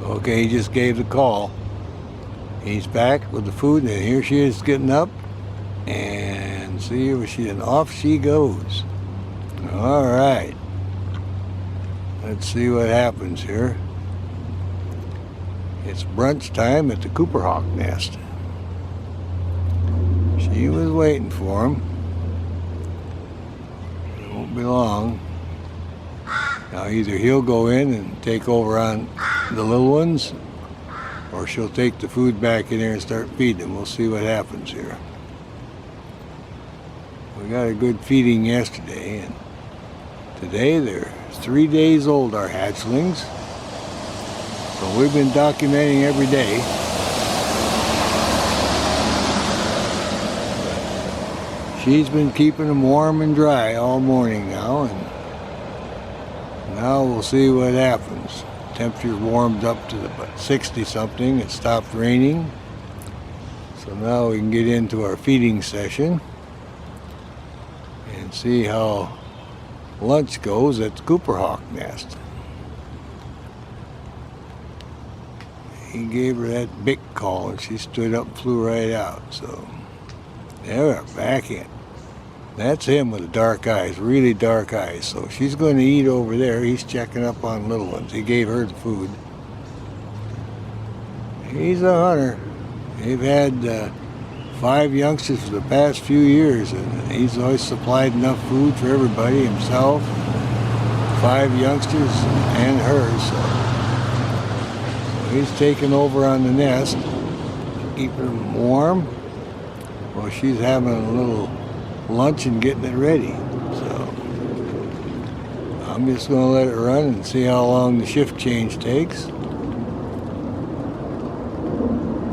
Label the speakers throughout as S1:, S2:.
S1: Okay, he just gave the call. He's back with the food, and here she is getting up. And see where and off she goes. All right. Let's see what happens here. It's brunch time at the Cooper Hawk nest. She was waiting for him. It won't be long. Now either he'll go in and take over on the little ones, or she'll take the food back in there and start feeding them. We'll see what happens here. We got a good feeding yesterday, and today they're 3 days old, our hatchlings. So we've been documenting every day. She's been keeping them warm and dry all morning now, and now we'll see what happens. Temperature warmed up to about 60 something. It stopped raining. So now we can get into our feeding session and see how lunch goes at the Cooper Hawk nest. He gave her that big call and she stood up and flew right out. So there we're back in. That's him with the dark eyes, really dark eyes. So she's going to eat over there. He's checking up on little ones. He gave her the food. He's a hunter. They've had 5 youngsters for the past few years, and he's always supplied enough food for everybody, himself, 5 youngsters, and her. So he's taking over on the nest, keeping them warm. Well, she's having a little lunch and getting it ready. So I'm just going to let it run and see how long the shift change takes.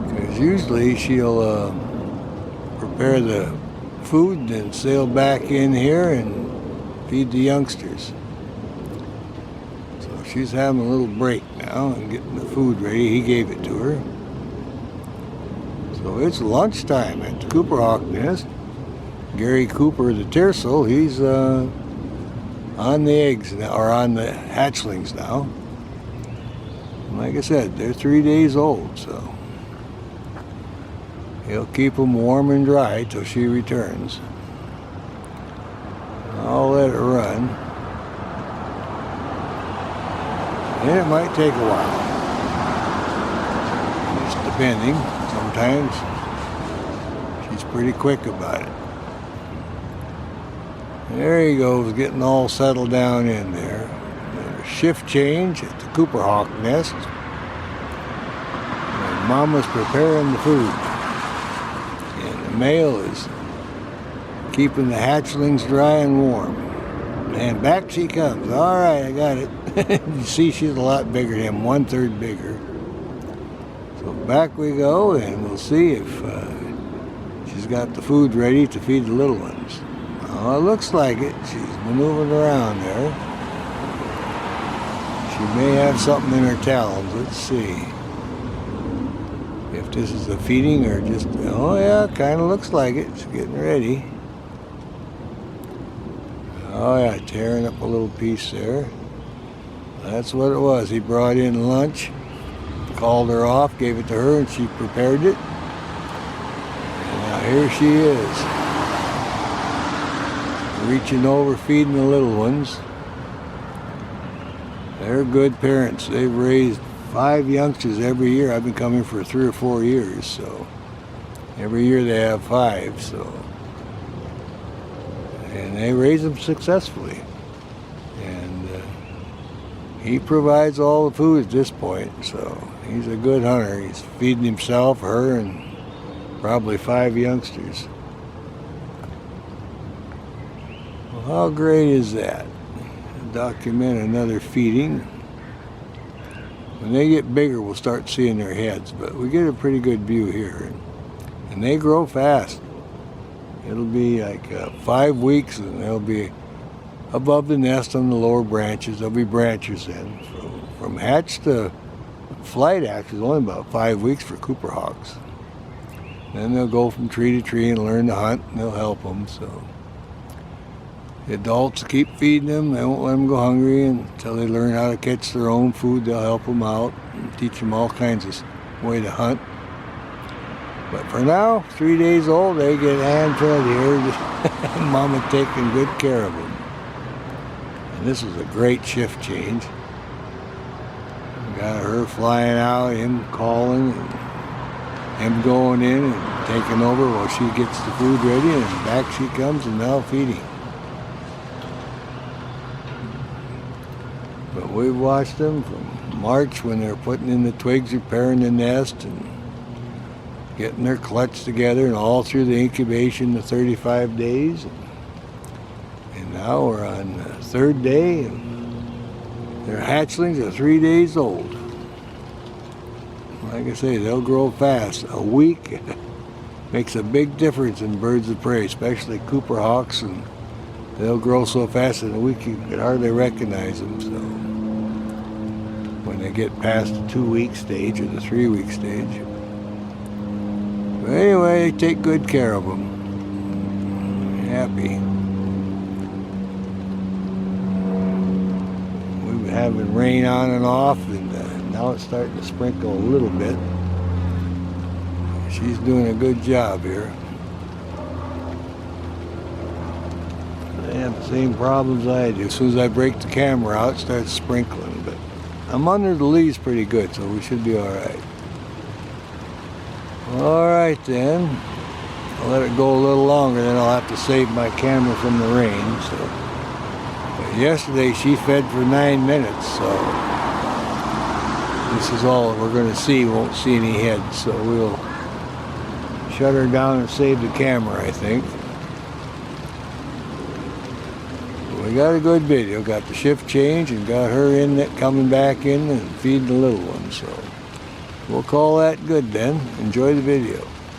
S1: Because usually she'll prepare the food and then sail back in here and feed the youngsters. So she's having a little break now and getting the food ready. He gave it to her. So it's lunchtime at the Cooper Hawk nest. Gary Cooper, the Tercel, he's on the eggs now, or on the hatchlings now. And like I said, they're 3 days old, so he'll keep them warm and dry till she returns. I'll let it run. And it might take a while. Just depending. Sometimes she's pretty quick about it. There he goes, getting all settled down in there. A shift change at the Cooper Hawk nest. And Mama's preparing the food. And the male is keeping the hatchlings dry and warm. And back she comes. All right, I got it. You see, she's a lot bigger than him, 1/3 bigger. So back we go, and we'll see if she's got the food ready to feed the little ones. Oh, it looks like it. She's maneuvering around there. She may have something in her talons. Let's see if this is the feeding or just... Oh yeah, kind of looks like it. She's getting ready. Oh yeah, tearing up a little piece there. That's what it was. He brought in lunch, called her off, gave it to her, and she prepared it. And now here she is, reaching over, feeding the little ones. They're good parents. They've raised 5 youngsters every year. I've been coming for 3 or 4 years, so every year they have 5. So, and they raise them successfully. And he provides all the food at this point, so he's a good hunter. He's feeding himself, her, and probably 5 youngsters. Well, how great is that? Document another feeding. When they get bigger, we'll start seeing their heads, but we get a pretty good view here. And they grow fast. It'll be like 5 weeks, and they'll be above the nest on the lower branches. There'll be branches in. From hatch to flight, actually, is only about 5 weeks for Cooper Hawks. Then they'll go from tree to tree and learn to hunt, and they'll help them. So The adults keep feeding them. They won't let them go hungry until they learn how to catch their own food. They'll help them out and teach them all kinds of way to hunt. But for now, 3 days old, they get hand-fed here. Mama taking good care of them. And this is a great shift change. We got her flying out, him calling, and him going in and taking over while she gets the food ready, and back she comes and now feeding. But we've watched them from March when they're putting in the twigs, repairing the nest, and getting their clutch together, and all through the incubation, the 35 days. And now we're on the 3rd day, and their hatchlings are 3 days old. Like I say, they'll grow fast. A week makes a big difference in birds of prey, especially Cooper hawks, and they'll grow so fast in a week you can hardly recognize them. So when they get past the 2-week stage or the 3-week stage. But anyway, they take good care of them. Happy. We've been having rain on and off, and now it's starting to sprinkle a little bit. She's doing a good job here. They have the same problems I do. As soon as I break the camera out, it starts sprinkling. But I'm under the leaves pretty good, so we should be all right. All right then. I'll let it go a little longer, then I'll have to save my camera from the rain. So, but yesterday she fed for 9 minutes, so this is all we're going to see. We won't see any heads, so we'll shut her down and save the camera, I think. We got a good video. Got the shift change and got her in that coming back in and feeding the little one. So we'll call that good then. Enjoy the video.